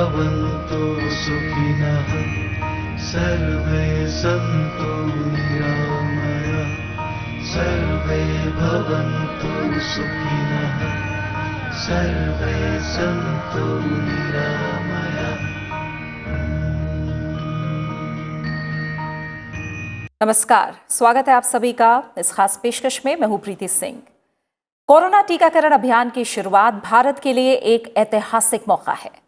भवन्तु सुखिनः सर्वे सन्तु निरामयाः सर्वे भवन्तु सुखिनः सर्वे सन्तु निरामयाः। नमस्कार, स्वागत है आप सभी का इस खास पेशकश में। मैं हूं प्रीति सिंह। कोरोना टीकाकरण अभियान की शुरुआत भारत के लिए एक ऐतिहासिक मौका है।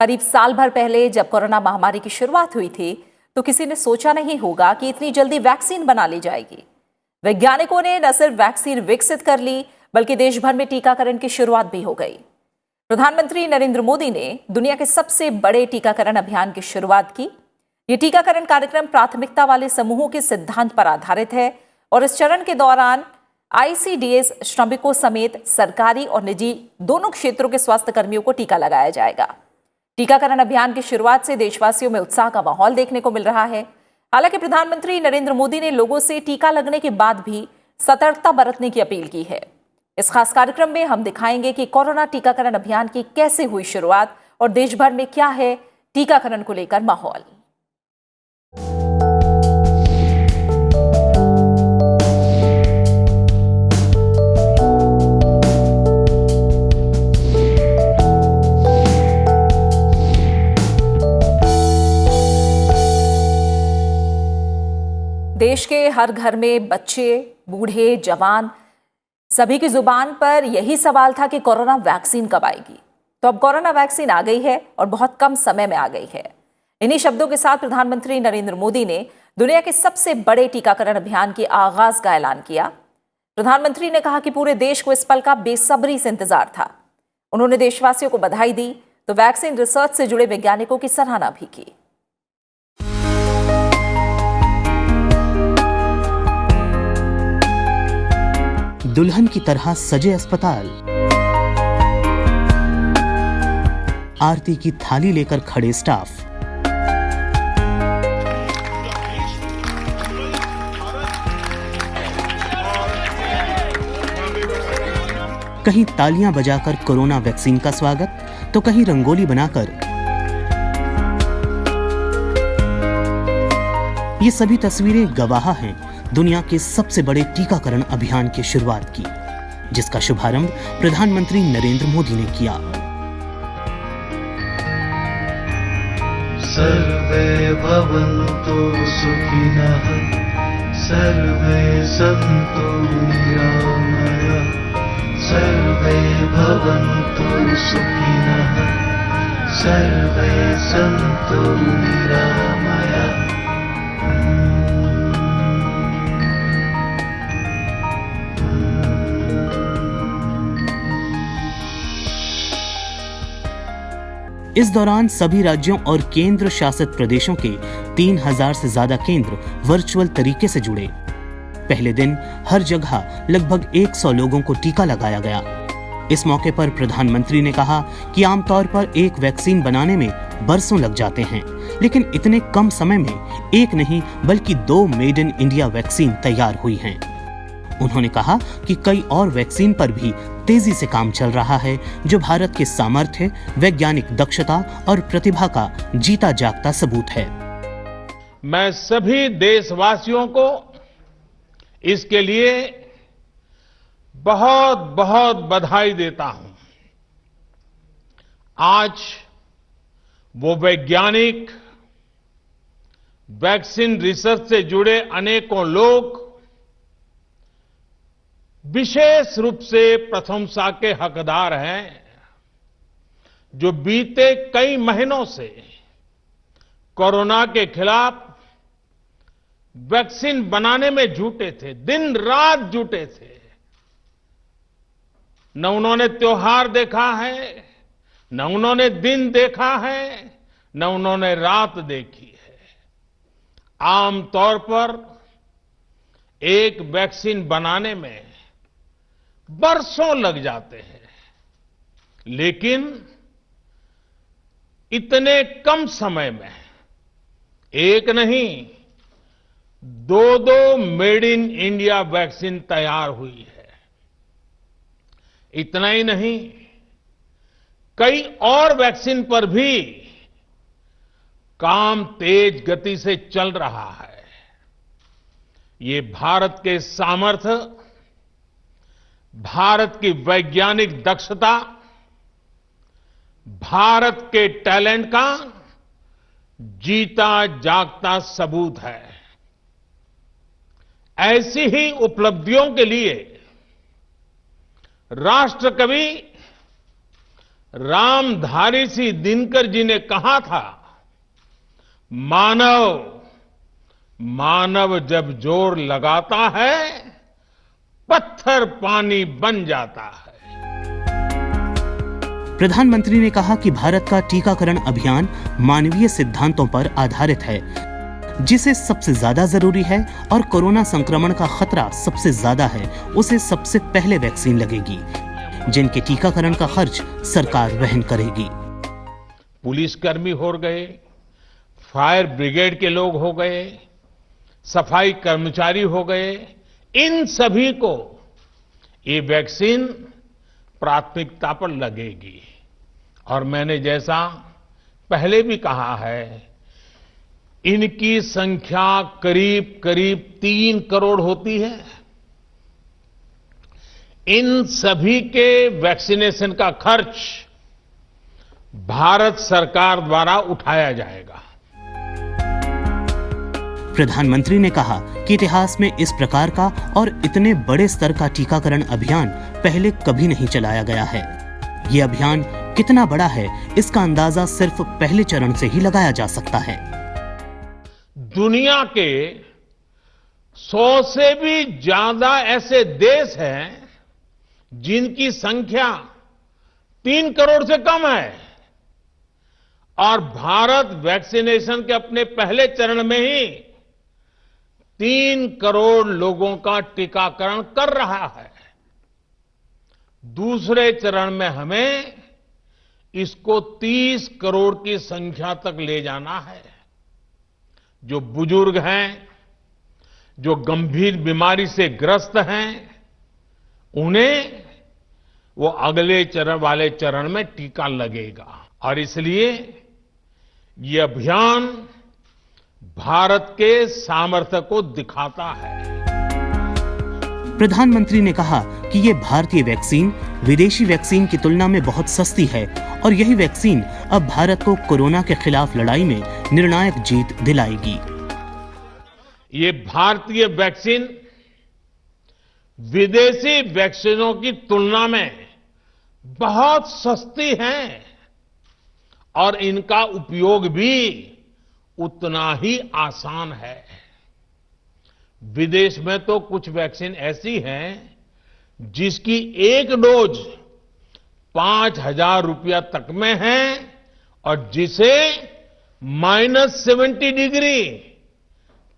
करीब साल भर पहले जब कोरोना महामारी की शुरुआत हुई थी तो किसी ने सोचा नहीं होगा कि इतनी जल्दी वैक्सीन बना ली जाएगी। वैज्ञानिकों ने न सिर्फ वैक्सीन विकसित कर ली बल्कि देश भर में टीकाकरण की शुरुआत भी हो गई। प्रधानमंत्री नरेंद्र मोदी ने दुनिया के सबसे बड़े टीकाकरण अभियान की शुरुआत की। ये टीकाकरण कार्यक्रम प्राथमिकता वाले समूहों के सिद्धांत पर आधारित है और इस चरण के दौरान आईसीडीएस श्रमिकों समेत सरकारी और निजी दोनों क्षेत्रों के स्वास्थ्य कर्मियों को टीका लगाया जाएगा। टीकाकरण अभियान की शुरुआत से देशवासियों में उत्साह का माहौल देखने को मिल रहा है। हालांकि प्रधानमंत्री नरेंद्र मोदी ने लोगों से टीका लगने के बाद भी सतर्कता बरतने की अपील की है। इस खास कार्यक्रम में हम दिखाएंगे कि कोरोना टीकाकरण अभियान की कैसे हुई शुरुआत और देश भर में क्या है टीकाकरण को लेकर माहौल। देश के हर घर में बच्चे, बूढ़े, जवान सभी की जुबान पर यही सवाल था कि कोरोना वैक्सीन कब आएगी। तो अब कोरोना वैक्सीन आ गई है और बहुत कम समय में आ गई है। इन्हीं शब्दों के साथ प्रधानमंत्री नरेंद्र मोदी ने दुनिया के सबसे बड़े टीकाकरण अभियान के आगाज का ऐलान किया। प्रधानमंत्री ने कहा कि पूरे देश को इस पल का बेसब्री से इंतजार था। उन्होंने देशवासियों को बधाई दी तो वैक्सीन रिसर्च से जुड़े वैज्ञानिकों की सराहना भी की। दुल्हन की तरह सजे अस्पताल, आरती की थाली लेकर खड़े स्टाफ, कहीं तालियां बजाकर कोरोना वैक्सीन का स्वागत तो कहीं रंगोली बनाकर। ये सभी तस्वीरें गवाह हैं दुनिया के सबसे बड़े टीकाकरण अभियान की शुरुआत की, जिसका शुभारंभ प्रधानमंत्री नरेंद्र मोदी ने किया। सर्वे भवन्तु सुखिनः सर्वे सन्तु निरामयाः सर्वे भवन्तु सुखिनः सर्वे सन्तु निरामयाः। इस दौरान सभी राज्यों और केंद्र शासित प्रदेशों के 3000 से ज्यादा केंद्र वर्चुअल तरीके से जुड़े। पहले दिन हर जगह लगभग 100 लोगों को टीका लगाया गया। इस मौके पर प्रधानमंत्री ने कहा कि आमतौर पर एक वैक्सीन बनाने में बरसों लग जाते हैं, लेकिन इतने कम समय में एक नहीं बल्कि 2 मेड इन इंडिया वैक्सीन तैयार हुई हैं। उन्होंने कहा कि कई और वैक्सीन पर भी तेजी से काम चल रहा है, जो भारत के सामर्थ्य, वैज्ञानिक दक्षता और प्रतिभा का जीता जागता सबूत है। मैं सभी देशवासियों को इसके लिए बहुत बहुत बधाई देता हूं। आज वो वैज्ञानिक, वैक्सीन रिसर्च से जुड़े अनेकों लोग विशेष रूप से प्रशंसा के हकदार हैं, जो बीते कई महीनों से कोरोना के खिलाफ वैक्सीन बनाने में जुटे थे, दिन रात जुटे थे। न उन्होंने त्योहार देखा है, न उन्होंने दिन देखा है, न उन्होंने रात देखी है। आमतौर पर एक वैक्सीन बनाने में बरसों लग जाते हैं, लेकिन इतने कम समय में एक नहीं, 2 मेड इन इंडिया वैक्सीन तैयार हुई है। इतना ही नहीं, कई और वैक्सीन पर भी काम तेज गति से चल रहा है। ये भारत के सामर्थ्य, भारत की वैज्ञानिक दक्षता, भारत के टैलेंट का जीता जागता सबूत है। ऐसी ही उपलब्धियों के लिए राष्ट्रकवि रामधारी सिंह दिनकर जी ने कहा था, मानव जब जोर लगाता है, पत्थर पानी बन जाता है। प्रधानमंत्री ने कहा कि भारत का टीकाकरण अभियान मानवीय सिद्धांतों पर आधारित है, जिसे सबसे ज्यादा जरूरी है और कोरोना संक्रमण का खतरा सबसे ज्यादा है, उसे सबसे पहले वैक्सीन लगेगी, जिनके टीकाकरण का खर्च सरकार वहन करेगी। पुलिसकर्मी हो गए, फायर ब्रिगेड के लोग हो गए, सफाई कर्मचारी हो गए, इन सभी को ये वैक्सीन प्राथमिकता पर लगेगी। और मैंने जैसा पहले भी कहा है, इनकी संख्या करीब करीब 3 करोड़ होती है। इन सभी के वैक्सीनेशन का खर्च भारत सरकार द्वारा उठाया जाएगा। प्रधानमंत्री ने कहा कि इतिहास में इस प्रकार का और इतने बड़े स्तर का टीकाकरण अभियान पहले कभी नहीं चलाया गया है। ये अभियान कितना बड़ा है, इसका अंदाजा सिर्फ पहले चरण से ही लगाया जा सकता है। दुनिया के 100 से भी ज्यादा ऐसे देश हैं जिनकी संख्या 3 करोड़ से कम है, और भारत वैक्सीनेशन के अपने पहले चरण में ही 3 करोड़ लोगों का टीकाकरण कर रहा है। दूसरे चरण में हमें इसको 30 करोड़ की संख्या तक ले जाना है। जो बुजुर्ग हैं, जो गंभीर बीमारी से ग्रस्त हैं, उन्हें वो अगले चरण वाले चरण में टीका लगेगा। और इसलिए ये अभियान भारत के सामर्थ्य को दिखाता है। प्रधानमंत्री ने कहा कि ये भारतीय वैक्सीन विदेशी वैक्सीन की तुलना में बहुत सस्ती है और यही वैक्सीन अब भारत को कोरोना के खिलाफ लड़ाई में निर्णायक जीत दिलाएगी। ये भारतीय वैक्सीन विदेशी वैक्सीनों की तुलना में बहुत सस्ती हैं और इनका उपयोग भी उतना ही आसान है। विदेश में तो कुछ वैक्सीन ऐसी हैं जिसकी एक डोज 5,000 रुपया तक में है और जिसे -70 डिग्री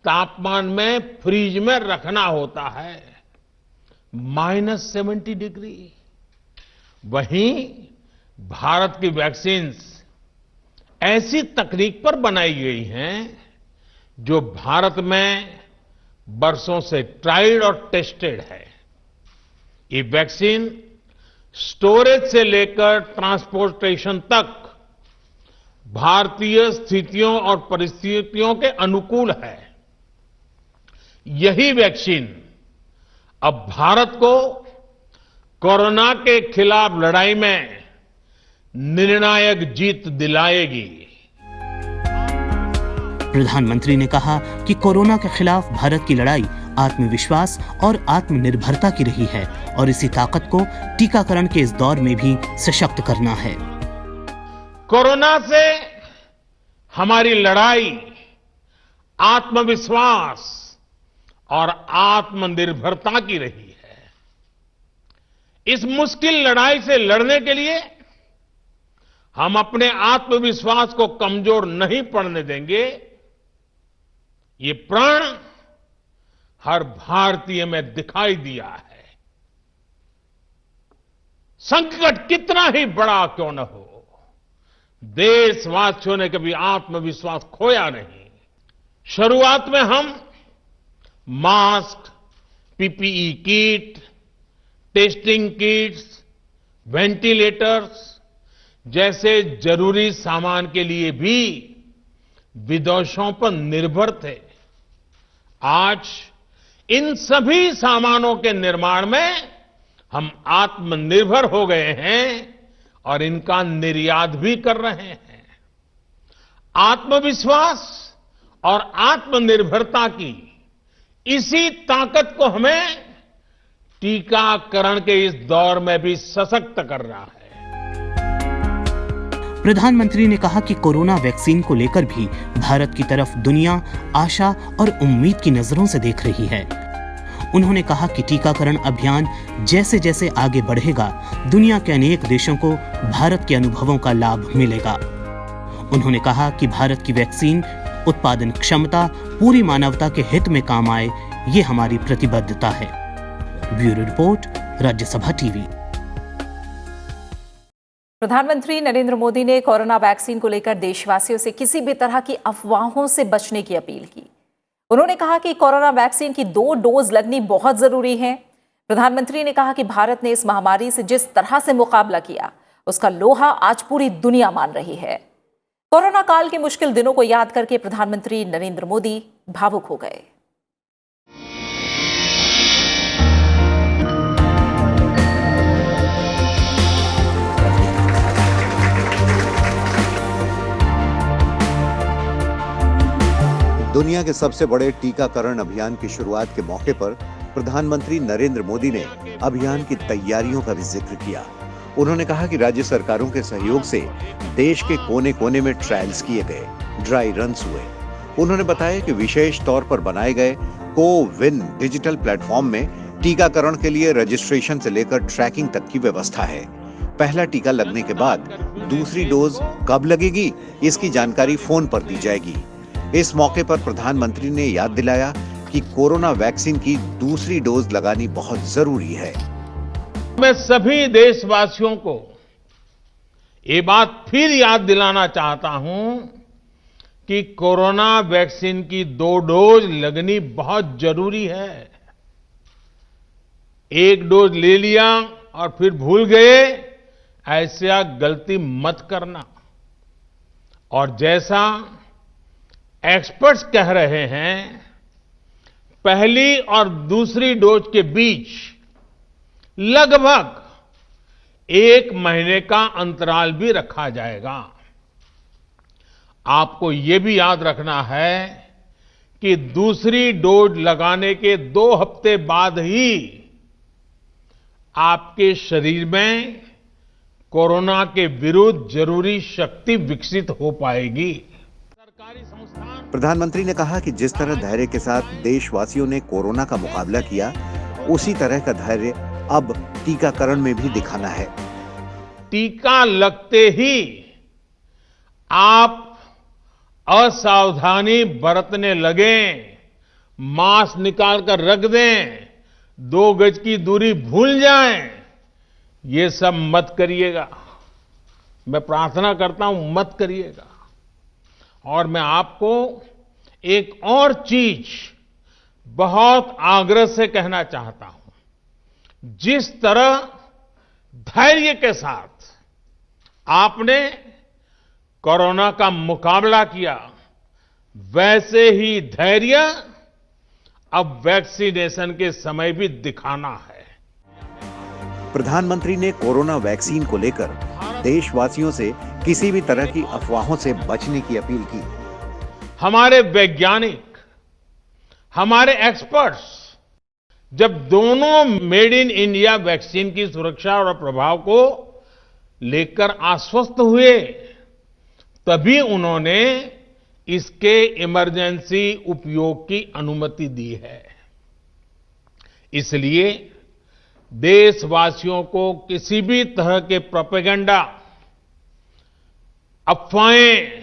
तापमान में फ्रीज में रखना होता है। -70 डिग्री। वहीं भारत की वैक्सीन्स ऐसी तकनीक पर बनाई गई हैं जो भारत में बरसों से ट्राइड और टेस्टेड है। ये वैक्सीन स्टोरेज से लेकर ट्रांसपोर्टेशन तक भारतीय स्थितियों और परिस्थितियों के अनुकूल है। यही वैक्सीन अब भारत को कोरोना के खिलाफ लड़ाई में निर्णायक जीत दिलाएगी। प्रधानमंत्री ने कहा कि कोरोना के खिलाफ भारत की लड़ाई आत्मविश्वास और आत्मनिर्भरता की रही है और इसी ताकत को टीकाकरण के इस दौर में भी सशक्त करना है। कोरोना से हमारी लड़ाई आत्मविश्वास और आत्मनिर्भरता की रही है। इस मुश्किल लड़ाई से लड़ने के लिए हम अपने आत्मविश्वास को कमजोर नहीं पड़ने देंगे। ये प्रण हर भारतीय में दिखाई दिया है। संकट कितना ही बड़ा क्यों न हो, देशवासियों ने कभी आत्मविश्वास खोया नहीं। शुरुआत में हम mask, PPE kit, testing kits, ventilators जैसे जरूरी सामान के लिए भी विदेशों पर निर्भर थे, आज इन सभी सामानों के निर्माण में हम आत्मनिर्भर हो गए हैं और इनका निर्यात भी कर रहे हैं। आत्मविश्वास और आत्मनिर्भरता की इसी ताकत को हमें टीकाकरण के इस दौर में भी सशक्त कर रहा है। प्रधानमंत्री ने कहा कि कोरोना वैक्सीन को लेकर भी भारत की तरफ दुनिया आशा और उम्मीद की नजरों से देख रही है। उन्होंने कहा कि टीकाकरण अभियान जैसे जैसे आगे बढ़ेगा, दुनिया के अनेक देशों को भारत के अनुभवों का लाभ मिलेगा। उन्होंने कहा कि भारत की वैक्सीन उत्पादन क्षमता पूरी मानवता के हित में काम आए, ये हमारी प्रतिबद्धता है। Bureau report, Rajya Sabha TV. प्रधानमंत्री नरेंद्र मोदी ने कोरोना वैक्सीन को लेकर देशवासियों से किसी भी तरह की अफवाहों से बचने की अपील की। उन्होंने कहा कि कोरोना वैक्सीन की 2 डोज लगनी बहुत जरूरी है। प्रधानमंत्री ने कहा कि भारत ने इस महामारी से जिस तरह से मुकाबला किया, उसका लोहा आज पूरी दुनिया मान रही है। कोरोना काल के मुश्किल दिनों को याद करके प्रधानमंत्री नरेंद्र मोदी भावुक हो गए। दुनिया के सबसे बड़े टीकाकरण अभियान की शुरुआत के मौके पर प्रधानमंत्री नरेंद्र मोदी ने अभियान की तैयारियों का भी जिक्र किया। उन्होंने कहा कि राज्य सरकारों के सहयोग से देश के कोने कोने में ट्रायल्स किए गए, ड्राई रन्स हुए। उन्होंने बताया कि विशेष तौर पर बनाए गए कोविन डिजिटल प्लेटफॉर्म में टीकाकरण के लिए रजिस्ट्रेशन से लेकर ट्रैकिंग तक की व्यवस्था है। पहला टीका लगने के बाद दूसरी डोज कब लगेगी, इसकी जानकारी फोन पर दी जाएगी। इस मौके पर प्रधानमंत्री ने याद दिलाया कि कोरोना वैक्सीन की दूसरी डोज लगानी बहुत जरूरी है। मैं सभी देशवासियों को ये बात फिर याद दिलाना चाहता हूं कि कोरोना वैक्सीन की 2 डोज लगनी बहुत जरूरी है। एक डोज ले लिया और फिर भूल गए, ऐसा गलती मत करना। और जैसा एक्सपर्ट्स कह रहे हैं, पहली और दूसरी डोज के बीच लगभग 1 महीने का अंतराल भी रखा जाएगा। आपको ये भी याद रखना है कि दूसरी डोज लगाने के 2 हफ्ते बाद ही आपके शरीर में कोरोना के विरुद्ध जरूरी शक्ति विकसित हो पाएगी। प्रधानमंत्री ने कहा कि जिस तरह धैर्य के साथ देशवासियों ने कोरोना का मुकाबला किया, उसी तरह का धैर्य अब टीकाकरण में भी दिखाना है। टीका लगते ही आप असावधानी बरतने लगे, मास्क निकाल कर रख दें, 2 गज की दूरी भूल जाएं, ये सब मत करिएगा। मैं प्रार्थना करता हूं, मत करिएगा। और मैं आपको एक और चीज बहुत आग्रह से कहना चाहता हूं। जिस तरह धैर्य के साथ आपने कोरोना का मुकाबला किया, वैसे ही धैर्य अब वैक्सीनेशन के समय भी दिखाना है। प्रधानमंत्री ने कोरोना वैक्सीन को लेकर देशवासियों से किसी भी तरह की अफवाहों से बचने की अपील की। हमारे वैज्ञानिक, हमारे एक्सपर्ट्स जब दोनों मेड इन इंडिया वैक्सीन की सुरक्षा और प्रभाव को लेकर आश्वस्त हुए, तभी उन्होंने इसके इमरजेंसी उपयोग की अनुमति दी है। इसलिए देशवासियों को किसी भी तरह के प्रोपेगेंडा, अफवाहें,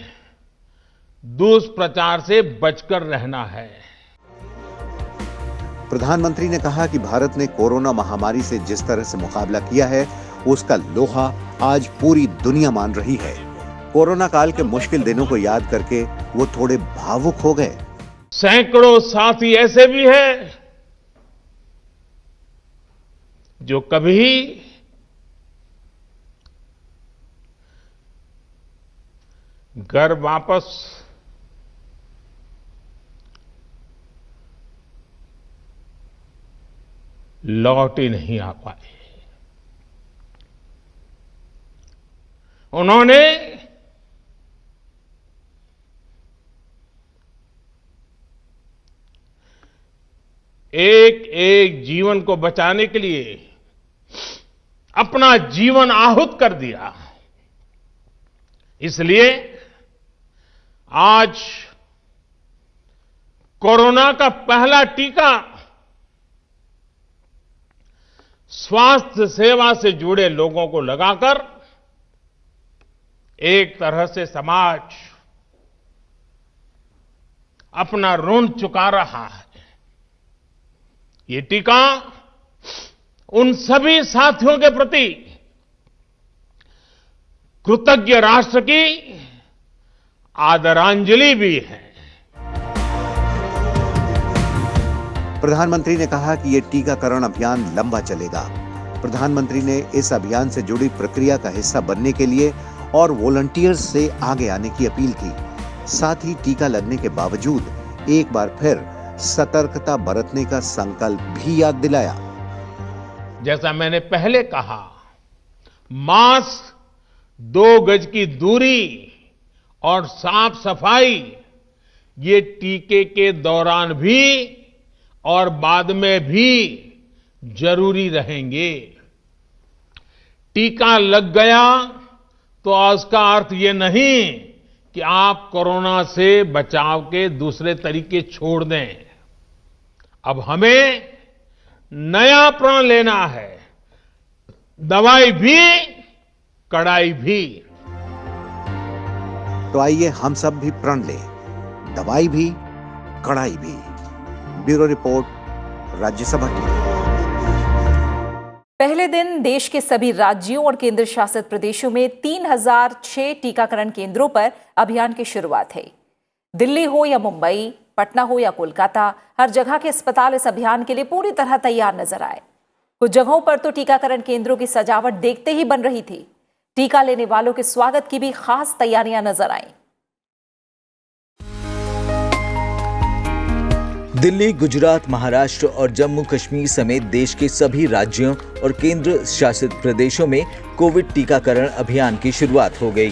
दुष्प्रचार से बचकर रहना है। प्रधानमंत्री ने कहा कि भारत ने कोरोना महामारी से जिस तरह से मुकाबला किया है, उसका लोहा आज पूरी दुनिया मान रही है। कोरोना काल के मुश्किल दिनों को याद करके वो थोड़े भावुक हो गए। सैकड़ों साथी ऐसे भी हैं जो कभी घर वापस लौट ही नहीं आ पाए। उन्होंने एक एक जीवन को बचाने के लिए अपना जीवन आहुत कर दिया। इसलिए आज कोरोना का पहला टीका स्वास्थ्य सेवा से जुड़े लोगों को लगाकर एक तरह से समाज अपना ऋण चुका रहा है। ये टीका उन सभी साथियों के प्रति कृतज्ञ राष्ट्र की आदरांजलि भी है। प्रधानमंत्री ने कहा कि ये टीकाकरण अभियान लंबा चलेगा। प्रधानमंत्री ने इस अभियान से जुड़ी प्रक्रिया का हिस्सा बनने के लिए और वॉलंटियर्स से आगे आने की अपील की। साथ ही टीका लगने के बावजूद एक बार फिर सतर्कता बरतने का संकल्प भी याद दिलाया। जैसा मैंने पहले कहा, मास्क, 2 गज की दूरी और साफ सफाई ये टीके के दौरान भी और बाद में भी जरूरी रहेंगे। टीका लग गया तो उसका अर्थ ये नहीं कि आप कोरोना से बचाव के दूसरे तरीके छोड़ दें। अब हमें नया प्रण लेना है, दवाई भी कड़ाई भी। तो आइए हम सब भी प्रण लें, दवाई भी कड़ाई भी। Bureau report, Rajya Sabha TV. पहले दिन देश के सभी राज्यों और केंद्र शासित प्रदेशों में 3006 टीकाकरण केंद्रों पर अभियान की शुरुआत है। दिल्ली हो या मुंबई, पटना हो या कोलकाता, हर जगह के अस्पताल इस अभियान के लिए पूरी तरह तैयार नजर आए। कुछ जगहों पर तो टीकाकरण केंद्रों की सजावट देखते ही बन रही थी। टीका लेने वालों के स्वागत की भी खास तैयारियां नजर आईं। दिल्ली, गुजरात, महाराष्ट्र और जम्मू कश्मीर समेत देश के सभी राज्यों और केंद्र शासित प्रदेशों में कोविड टीकाकरण अभियान की शुरुआत हो गई।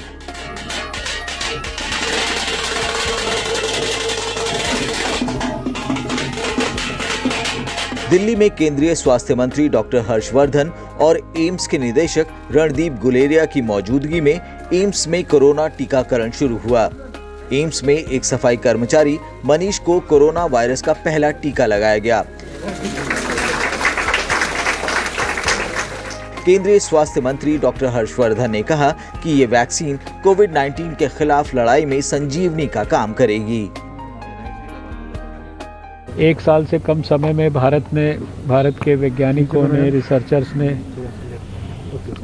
दिल्ली में केंद्रीय स्वास्थ्य मंत्री डॉक्टर हर्षवर्धन और एम्स के निदेशक रणदीप गुलेरिया की मौजूदगी में एम्स में कोरोना टीकाकरण शुरू हुआ। एम्स में एक सफाई कर्मचारी मनीष को कोरोना वायरस का पहला टीका लगाया गया। केंद्रीय स्वास्थ्य मंत्री डॉक्टर हर्षवर्धन ने कहा कि ये वैक्सीन कोविड-19 के खिलाफ लड़ाई में संजीवनी का काम करेगी। 1 साल से कम समय में भारत के वैज्ञानिकों ने, रिसर्चर्स ने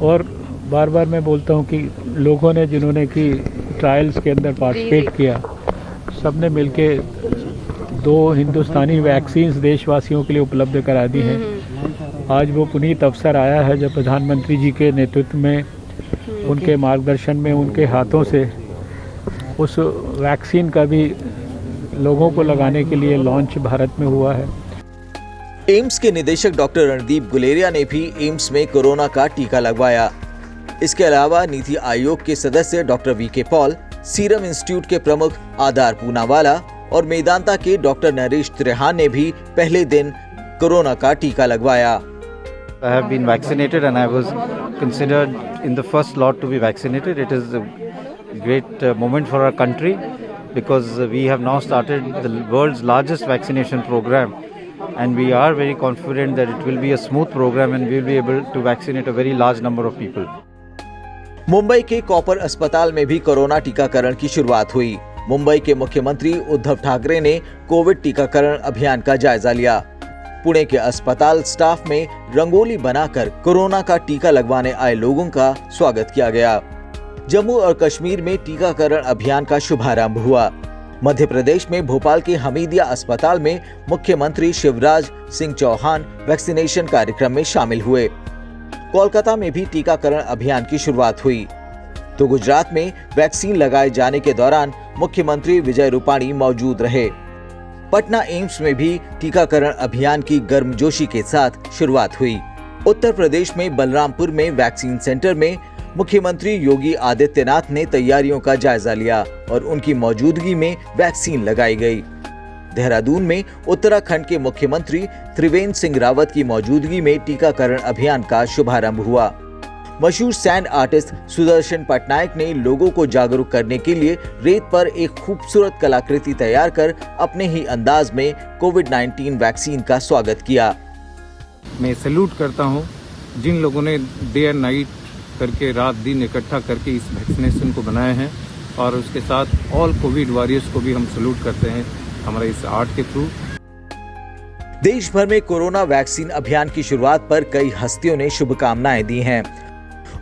और बार बार मैं बोलता हूँ कि लोगों ने जिन्होंने कि ट्रायल्स के अंदर पार्टिसिपेट किया, सबने मिलके 2 हिंदुस्तानी वैक्सीन्स देशवासियों के लिए उपलब्ध करा दी हैं। आज वो पुनीत अवसर आया है जब प्रधानमंत्री जी के नेतृत्व में, उनके मार्गदर्शन में, उनके हाथों से उस वैक्सीन का भी लोगों को लगाने के लिए लॉन्च भारत में हुआ है। एम्स के निदेशक डॉक्टर रणदीप गुलेरिया ने भी एम्स में कोरोना का टीका लगवाया। इसके अलावा नीति आयोग के सदस्य doctor VK Paul, serum institute के प्रमुख आधार पूनावाला और मेदांता के डॉक्टर नरेश त्रेहान ने भी पहले दिन कोरोना का टीका लगवाया। I have been vaccinated and I was considered in the first lot to be vaccinated. It is a great moment for our country because we have now started the world's largest vaccination program and we are very confident that it will be a smooth program and we will be able to vaccinate a very large number of people. Mumbai के copper अस्पताल में भी corona टीकाकरण की शुरुआत हुई। मुंबई के मुख्यमंत्री उद्धव ठाकरे ने कोविड टीकाकरण अभियान का जायजा लिया। पुणे के अस्पताल स्टाफ में रंगोली बनाकर कोरोना का टीका लगवाने आए लोगों का स्वागत किया गया। जम्मू और कश्मीर में टीकाकरण अभियान का शुभारंभ हुआ। मध्य प्रदेश में भोपाल के हमीदिया अस्पताल में मुख्यमंत्री शिवराज सिंह चौहान वैक्सीनेशन कार्यक्रम में शामिल हुए। कोलकाता में भी टीकाकरण अभियान की शुरुआत हुई। तो गुजरात में वैक्सीन लगाए जाने के दौरान मुख्यमंत्री विजय रूपाणी मौजूद रहे। पटना एम्स में भी टीकाकरण अभियान की गर्मजोशी के साथ शुरुआत हुई। उत्तर प्रदेश में बलरामपुर में वैक्सीन सेंटर में मुख्यमंत्री योगी आदित्यनाथ ने तैयारियों का जायजा लिया और उनकी मौजूदगी में वैक्सीन लगाई गई। देहरादून में उत्तराखंड के मुख्यमंत्री त्रिवेंद्र सिंह रावत की मौजूदगी में टीकाकरण अभियान का शुभारंभ हुआ। मशहूर सैंड आर्टिस्ट सुदर्शन पटनायक ने लोगों को जागरूक करने के लिए रेत पर एक खूबसूरत कलाकृति तैयार कर अपने ही अंदाज में कोविड-19 वैक्सीन का स्वागत किया। मैं सैल्यूट करता हूं जिन लोगों ने डे एंड नाइट करके रात दिन इकट्ठा करके इस वैक्सीनेशन को बनाए हैं, और उसके साथ ऑल कोविड वॉरियर्स को भी हम सैल्यूट करते हैं हमारे इस आर्ट के थ्रू। देश भर में कोरोना वैक्सीन अभियान की शुरुआत पर कई हस्तियों ने शुभकामनाएं दी हैं।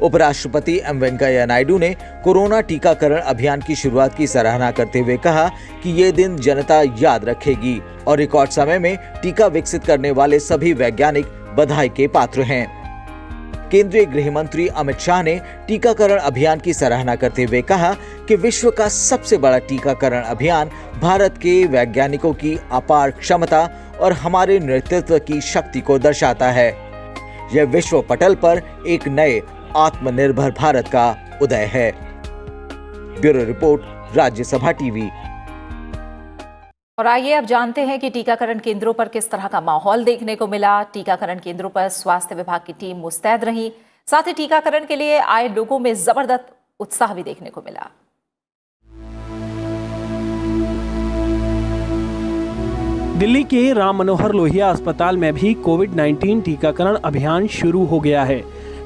उपराष्ट्रपति एम वेंकैया नायडू ने कोरोना टीकाकरण अभियान की शुरुआत की सराहना करते हुए कहा कि ये दिन जनता याद रखेगी और रिकॉर्ड समय में टीका विकसित करने वाले सभी वैज्ञानिक बधाई के पात्र हैं। केंद्रीय गृह मंत्री अमित शाह ने टीकाकरण अभियान की सराहना करते हुए कहा कि विश्व का सबसे बड़ा टीकाकरण अभियान भारत के वैज्ञानिकों की अपार क्षमता और हमारे नेतृत्व की शक्ति को दर्शाता है। यह विश्व पटल पर एक नए आत्मनिर्भर भारत का उदय है। Bureau report, Rajya Sabha TV. और आइए अब जानते हैं कि टीकाकरण केंद्रों पर किस तरह का माहौल देखने को मिला। टीकाकरण केंद्रों पर स्वास्थ्य विभाग की टीम मुस्तैद रही, साथ ही टीकाकरण के लिए आए लोगों में जबरदस्त उत्साह भी देखने को मिला। दिल्ली के राम मनोहर लोहिया अस्पताल में भी कोविड-19 टीकाकरण अभियान शुरू हो गया है।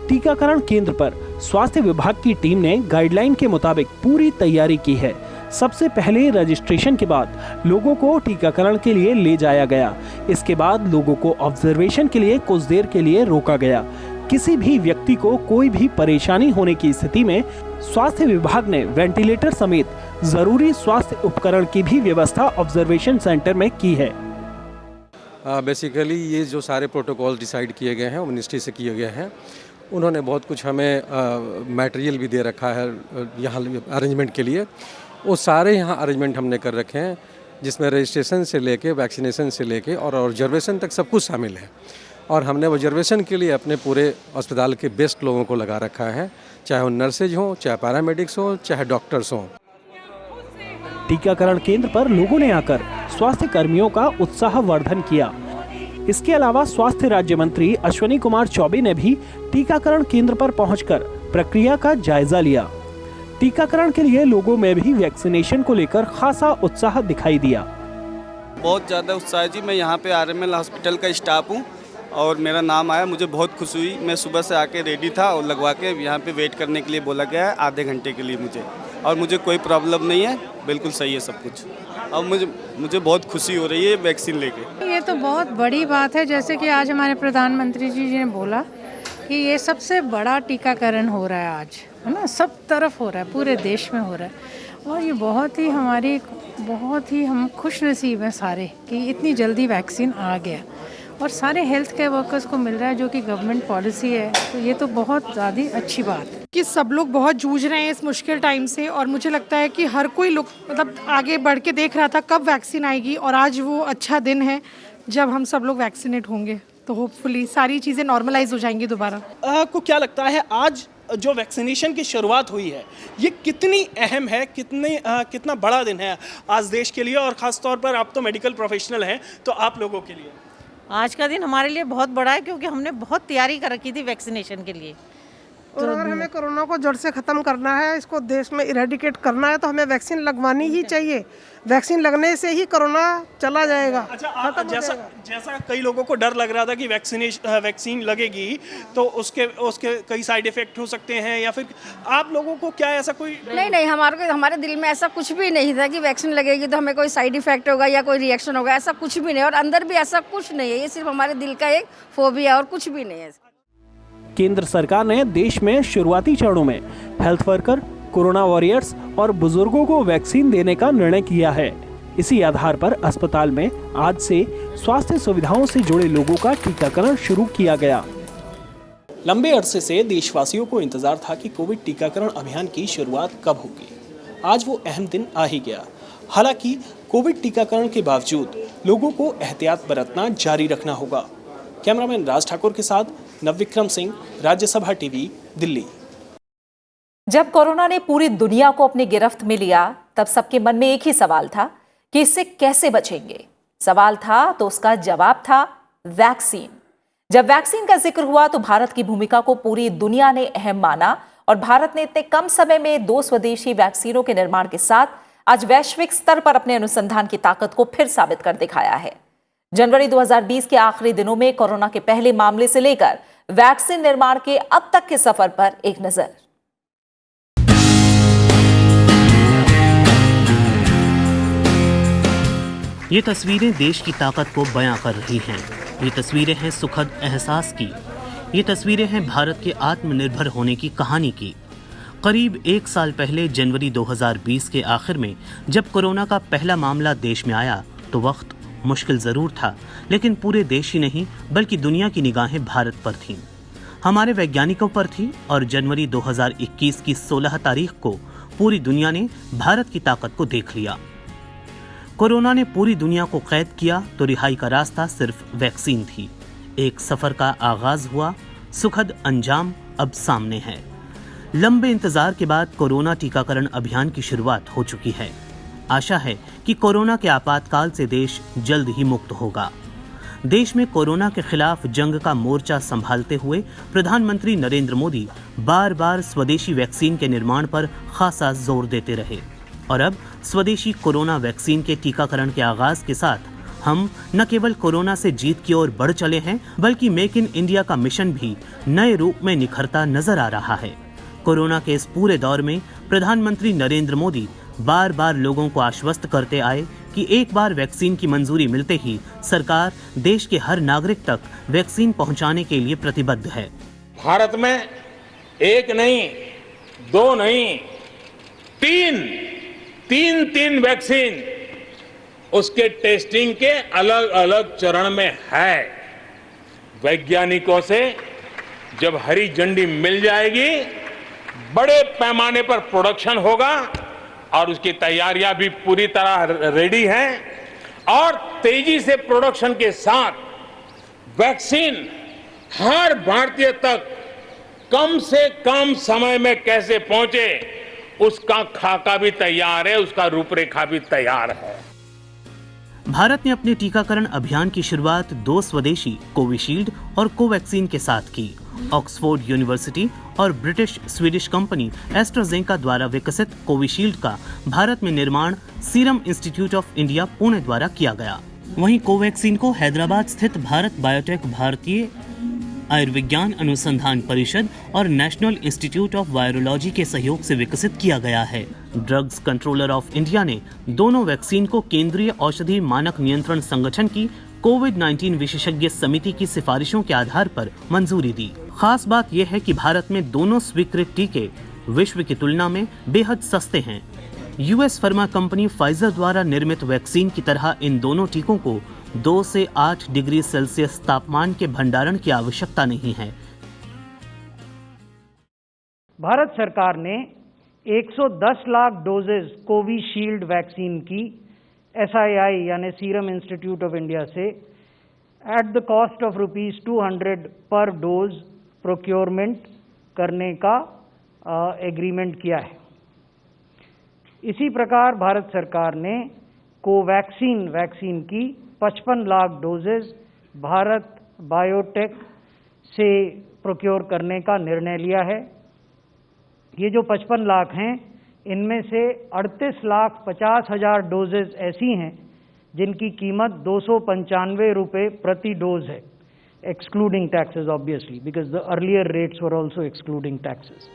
टीकाकरण केंद्र पर स्वास्थ्य विभाग की टीम ने गाइडलाइन के मुताबिक पूरी तैयारी की है। सबसे पहले रजिस्ट्रेशन के बाद लोगों को टीकाकरण के लिए ले जाया गया। इसके बाद लोगों को ऑब्जर्वेशन के लिए कुछ देर के लिए रोका गया। किसी भी व्यक्ति को कोई भी परेशानी होने की स्थिति में स्वास्थ्य विभाग ने वेंटिलेटर समेत जरूरी स्वास्थ्य उपकरण की भी व्यवस्था ऑब्जर्वेशन सेंटर में की है। बेसिकली ये जो सारे प्रोटोकॉल डिसाइड किए गए हैं वो मिनिस्ट्री से किए गए हैं। उन्होंने बहुत कुछ हमें मटेरियल भी दे रखा है यहाँ अरेंजमेंट के लिए। वो सारे यहाँ अरेंजमेंट हमने कर रखे हैं, जिसमें रजिस्ट्रेशन से लेके वैक्सीनेशन से लेके और ऑब्जर्वेशन तक सब कुछ शामिल है। और हमने ऑब्जर्वेशन के लिए अपने पूरे अस्पताल के बेस्ट लोगों को लगा रखा है, चाहे वो नर्सेज हों, चाहे पैरामेडिक्स हों, चाहे डॉक्टर्स हों। टीकाकरण केंद्र पर लोगों ने आकर स्वास्थ्य कर्मियों का उत्साहवर्धन किया। इसके अलावा स्वास्थ्य राज्य मंत्री अश्विनी कुमार चौबे ने भी टीकाकरण केंद्र पर पहुंचकर प्रक्रिया का जायजा लिया। टीकाकरण के लिए लोगों में भी वैक्सीनेशन को लेकर खासा उत्साह दिखाई दिया। बहुत ज़्यादा उत्साह जी। मैं यहाँ पे आरएमएल हॉस्पिटल का स्टाफ हूँ और मेरा नाम आया, मुझे बहुत खुशी हुई। मैं सुबह से आके रेडी था और लगवा के यहाँ पे वेट करने के लिए बोला गया है आधे घंटे के लिए मुझे, और मुझे कोई प्रॉब्लम नहीं है, बिल्कुल सही है सब कुछ। और मुझे बहुत खुशी हो रही है वैक्सीन लेके। ये तो बहुत बड़ी बात है, जैसे कि आज हमारे प्रधानमंत्री जी ने बोला कि ये सबसे बड़ा टीकाकरण हो रहा है आज, है ना, सब तरफ हो रहा है, पूरे देश में हो रहा है। और ये बहुत ही हम खुश नसीब हैं सारे कि इतनी जल्दी वैक्सीन आ गया और सारे हेल्थ केयर वर्कर्स को मिल रहा है, जो कि गवर्नमेंट पॉलिसी है। तो ये तो बहुत ज़्यादा अच्छी बात है कि सब लोग बहुत जूझ रहे हैं इस मुश्किल टाइम से, और मुझे लगता है कि हर कोई लोग मतलब आगे बढ़ के देख रहा था कब वैक्सीन आएगी, और आज वो अच्छा दिन है जब हम सब लोग वैक्सीनेट होंगे। तो होपफुली सारी चीज़ें नॉर्मलाइज हो जाएंगी दोबारा। आपको क्या लगता है आज जो वैक्सीनेशन की शुरुआत हुई है ये कितनी अहम है, कितना बड़ा दिन है आज देश के लिए, और ख़ास तौर पर आप तो मेडिकल प्रोफेशनल हैं, तो आप लोगों के लिए आज का दिन हमारे लिए बहुत बड़ा है, क्योंकि हमने बहुत तैयारी कर रखी थी वैक्सीनेशन के लिए। और अगर हमें कोरोना को जड़ से ख़त्म करना है, इसको देश में इरेडिकेट करना है, तो हमें वैक्सीन लगवानी ही चाहिए। वैक्सीन लगने से ही कोरोना चला जाएगा। अच्छा, जैसा कई लोगों को डर लग रहा था कि वैक्सीन लगेगी तो उसके कई साइड इफेक्ट हो सकते हैं, या फिर आप लोगों को क्या ऐसा कोई नहीं, हमारे दिल में ऐसा कुछ भी नहीं था कि वैक्सीन लगेगी तो हमें कोई साइड इफेक्ट होगा या कोई रिएक्शन होगा, ऐसा कुछ भी नहीं। और अंदर भी ऐसा कुछ नहीं है, ये सिर्फ हमारे दिल का एक फोबिया और कुछ भी नहीं है। केंद्र सरकार ने देश में शुरुआती चरणों में हेल्थ वर्कर, कोरोना वॉरियर्स और बुजुर्गों को वैक्सीन देने का निर्णय किया है। इसी आधार पर अस्पताल में आज से स्वास्थ्य सुविधाओं से जुड़े लोगों का टीकाकरण शुरू किया गया। लंबे अरसे से देशवासियों को इंतजार था कि कोविड टीकाकरण अभियान की शुरुआत कब होगी। आज वो अहम दिन आ ही गया। हालांकि कोविड टीकाकरण के बावजूद लोगों को एहतियात बरतना जारी रखना होगा। कैमरामैन राज ठाकुर के साथ नवविक्रम सिंह, राज्यसभा टीवी, दिल्ली। जब कोरोना ने पूरी दुनिया को अपनी गिरफ्त में लिया, तब सबके मन में एक ही सवाल था कि इससे कैसे बचेंगे। सवाल था तो उसका जवाब था वैक्सीन। जब वैक्सीन का जिक्र हुआ तो भारत की भूमिका को पूरी दुनिया ने अहम माना और भारत ने इतने कम समय में 2 स्वदेशी वैक्सीनों के निर्माण के साथ आज वैश्विक स्तर पर अपने अनुसंधान की ताकत को फिर साबित कर दिखाया है। जनवरी 2020 के आखिरी दिनों में कोरोना के पहले मामले से लेकर वैक्सीन निर्माण के अब तक के सफर पर एक नजर। ये तस्वीरें देश की ताकत को बयां कर रही हैं। ये तस्वीरें हैं सुखद एहसास की। ये तस्वीरें हैं भारत के आत्मनिर्भर होने की कहानी की। करीब 1 साल पहले जनवरी 2020 के आखिर में जब कोरोना का पहला मामला देश में आया तो वक्त मुश्किल ज़रूर था, लेकिन पूरे देश ही नहीं बल्कि दुनिया की निगाहें भारत पर थीं। हमारे वैज्ञानिकों पर थी और जनवरी 2021 की 16 तारीख को पूरी दुनिया ने भारत की ताकत को देख लिया। कोरोना ने पूरी दुनिया को कैद किया तो रिहाई का रास्ता सिर्फ वैक्सीन थी। एक सफर का आगाज हुआ, सुखद अंजाम अब सामने है। लंबे इंतजार के बाद कोरोना टीकाकरण अभियान की शुरुआत हो चुकी है। आशा है कि कोरोना के आपातकाल से देश जल्द ही मुक्त होगा। देश में कोरोना के खिलाफ जंग का मोर्चा संभालते हुए प्रधानमंत्री नरेंद्र मोदी बार बार स्वदेशी वैक्सीन के निर्माण पर खासा जोर देते रहे और अब स्वदेशी कोरोना वैक्सीन के टीकाकरण के आगाज के साथ हम न केवल कोरोना से जीत की ओर बढ़ चले हैं, बल्कि मेक इन इंडिया का मिशन भी नए रूप में निखरता नजर आ रहा है। कोरोना के इस पूरे दौर में प्रधानमंत्री नरेंद्र मोदी बार बार लोगों को आश्वस्त करते आए कि एक बार वैक्सीन की मंजूरी मिलते ही सरकार देश के हर नागरिक तक वैक्सीन पहुंचाने के लिए प्रतिबद्ध है। भारत में एक नहीं, 2 नहीं, 3 वैक्सीन उसके टेस्टिंग के अलग अलग चरण में है। वैज्ञानिकों से जब हरी झंडी मिल जाएगी, बड़े पैमाने पर प्रोडक्शन होगा और उसकी तैयारियां भी पूरी तरह रेडी हैं और तेजी से प्रोडक्शन के साथ वैक्सीन हर भारतीय तक कम से कम समय में कैसे पहुंचे उसका खाका भी तैयार है, उसका रूपरेखा भी तैयार है। भारत ने अपने टीकाकरण अभियान की शुरुआत 2 स्वदेशी कोविशील्ड और कोवैक्सीन के साथ की। ऑक्सफोर्ड यूनिवर्सिटी और ब्रिटिश स्वीडिश कंपनी एस्ट्राजेनेका द्वारा विकसित कोविशील्ड का भारत में निर्माण serum institute of India Pune द्वारा किया गया। वहीं कोवैक्सीन को हैदराबाद स्थित भारत बायोटेक, भारतीय आयुर्विज्ञान अनुसंधान परिषद और नेशनल इंस्टीट्यूट ऑफ वायरोलॉजी के सहयोग से विकसित किया गया है। ड्रग्स कंट्रोलर ऑफ इंडिया ने दोनों वैक्सीन को केंद्रीय औषधि मानक नियंत्रण संगठन की कोविड-19 विशेषज्ञ समिति की सिफारिशों के आधार पर मंजूरी दी। खास बात यह है कि भारत में दोनों स्वीकृत टीके विश्व की तुलना में बेहद सस्ते हैं। यूएस फार्मा कंपनी फाइजर द्वारा निर्मित वैक्सीन की तरह इन दोनों टीकों को 2 से 8 डिग्री सेल्सियस तापमान के भंडारण की आवश्यकता नहीं है। भारत सरकार ने 110 लाख डोजेज कोविशील्ड वैक्सीन की SII यानी सीरम इंस्टीट्यूट ऑफ इंडिया से एट द कॉस्ट ऑफ ₹200 पर डोज प्रोक्योरमेंट करने का एग्रीमेंट किया है। इसी प्रकार भारत सरकार ने कोवैक्सीन वैक्सीन की 55 लाख डोजेज भारत बायोटेक से प्रोक्योर करने का निर्णय लिया है। ये जो 55 लाख हैं, इनमें से 38,50,000 डोजेज ऐसी हैं जिनकी कीमत 295 रुपये प्रति डोज है, excluding taxes obviously, because the earlier rates were also excluding taxes.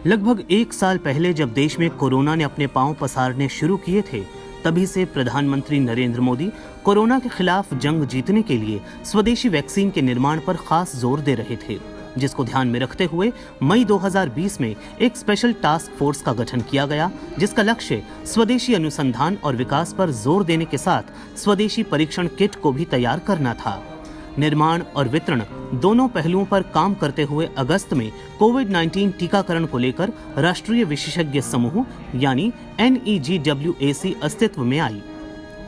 लगभग 1 साल पहले जब देश में कोरोना ने अपने पांव पसारने शुरू किए थे, तभी से प्रधानमंत्री नरेंद्र मोदी कोरोना के खिलाफ जंग जीतने के लिए स्वदेशी वैक्सीन के निर्माण पर खास जोर दे रहे थे, जिसको ध्यान में रखते हुए मई 2020 में एक स्पेशल टास्क फोर्स का गठन किया गया, जिसका लक्ष्य स्वदेशी अनुसंधान और विकास पर जोर देने के साथ स्वदेशी परीक्षण किट को भी तैयार करना था। निर्माण और वितरण दोनों पहलुओं पर काम करते हुए अगस्त में कोविड-19 टीकाकरण को लेकर राष्ट्रीय विशेषज्ञ समूह यानी NEGWAC अस्तित्व में आई।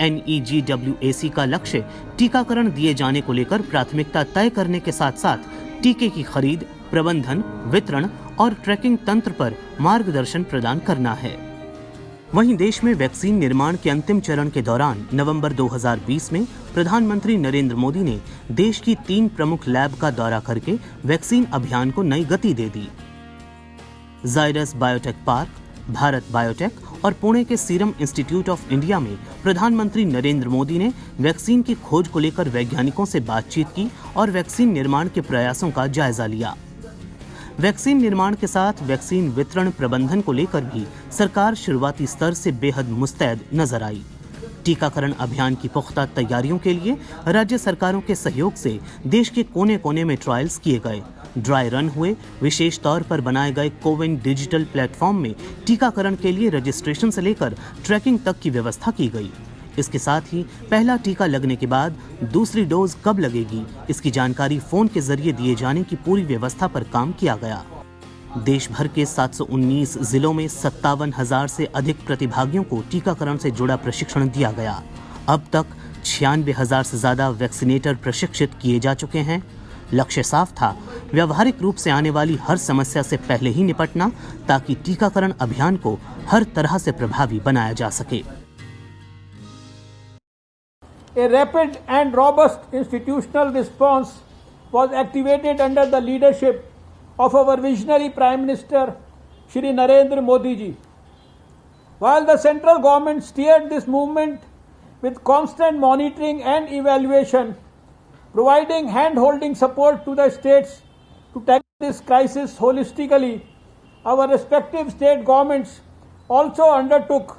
NEGWAC का लक्ष्य टीकाकरण दिए जाने को लेकर प्राथमिकता तय करने के साथ साथ टीके की खरीद, प्रबंधन, वितरण और ट्रैकिंग तंत्र पर मार्गदर्शन प्रदान करना है। वहीं देश में वैक्सीन निर्माण के अंतिम चरण के दौरान नवंबर 2020 में प्रधानमंत्री नरेंद्र मोदी ने देश की 3 प्रमुख लैब का दौरा करके वैक्सीन अभियान को नई गति दे दी। Zydus biotech park, Bharat biotech और पुणे के सीरम इंस्टीट्यूट ऑफ इंडिया में प्रधानमंत्री नरेंद्र मोदी ने वैक्सीन की खोज को लेकर वैज्ञानिकों से बातचीत की और वैक्सीन निर्माण के प्रयासों का जायजा लिया। वैक्सीन निर्माण के साथ वैक्सीन वितरण प्रबंधन को लेकर भी सरकार शुरुआती स्तर से बेहद मुस्तैद नजर आई। टीकाकरण अभियान की पुख्ता तैयारियों के लिए राज्य सरकारों के सहयोग से देश के कोने कोने में ट्रायल्स किए गए, ड्राई रन हुए, विशेष तौर पर बनाए गए कोविन डिजिटल प्लेटफॉर्म में टीकाकरण के लिए रजिस्ट्रेशन से लेकर ट्रैकिंग तक की व्यवस्था की गई। इसके साथ ही पहला टीका लगने के बाद दूसरी डोज कब लगेगी, इसकी जानकारी फोन के जरिए दिए जाने की पूरी व्यवस्था पर काम किया गया। देश भर के 719 जिलों में 57,000 से अधिक प्रतिभागियों को टीकाकरण से जुड़ा प्रशिक्षण दिया गया। अब तक 96,000 से ज्यादा वैक्सीनेटर प्रशिक्षित किए जा चुके हैं। लक्ष्य साफ था, व्यवहारिक रूप से आने वाली हर समस्या से पहले ही निपटना, ताकि टीकाकरण अभियान को हर तरह से प्रभावी बनाया जा सके। A rapid and robust institutional response was activated under the leadership of our visionary Prime Minister Shri Narendra Modi ji. While the central government steered this movement with constant monitoring and evaluation, providing hand-holding support to the states to tackle this crisis holistically, our respective state governments also undertook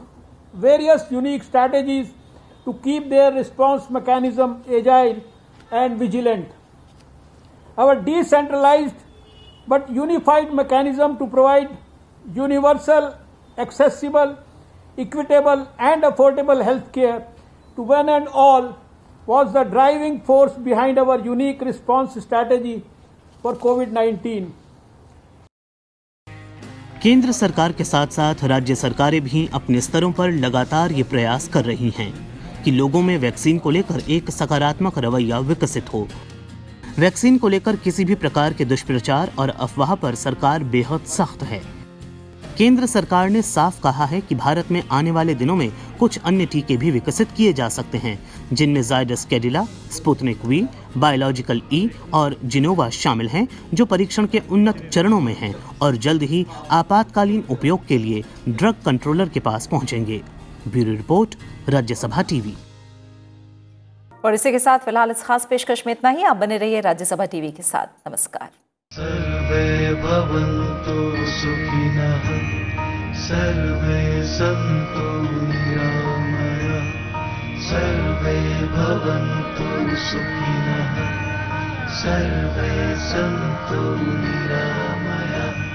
various unique strategies to keep their response mechanism agile and vigilant. Our decentralized but unified mechanism to provide universal, accessible, equitable and affordable health care to one and all was the driving force behind our unique response strategy for COVID-19. केंद्र सरकार के साथ साथ राज्य सरकारें भी अपने स्तरों पर लगातार ये प्रयास कर रही हैं कि लोगों में वैक्सीन को लेकर एक सकारात्मक रवैया विकसित हो। वैक्सीन को लेकर किसी भी प्रकार के दुष्प्रचार और अफवाह पर सरकार बेहद सख्त है। केंद्र सरकार ने साफ कहा है कि भारत में आने वाले दिनों में कुछ अन्य टीके भी विकसित किए जा सकते हैं, जिनमें Zydus Cadila, Sputnik V, biological E और जिनोवा शामिल हैं, जो परीक्षण के उन्नत चरणों में हैं और जल्द ही आपातकालीन उपयोग के लिए ड्रग कंट्रोलर के पास पहुंचेंगे। Bureau report, Rajya Sabha TV. और इसी के साथ फिलहाल इस खास पेशकश में इतना ही। आप बने रहिए राज्यसभा टीवी के साथ। नमस्कार। सर्वे भवन्तु सुखिनः, सर्वे सन्तु निरामयाः, सर्वे भवन्तु सुखिनः, सर्वे सन्तु निरामयाः।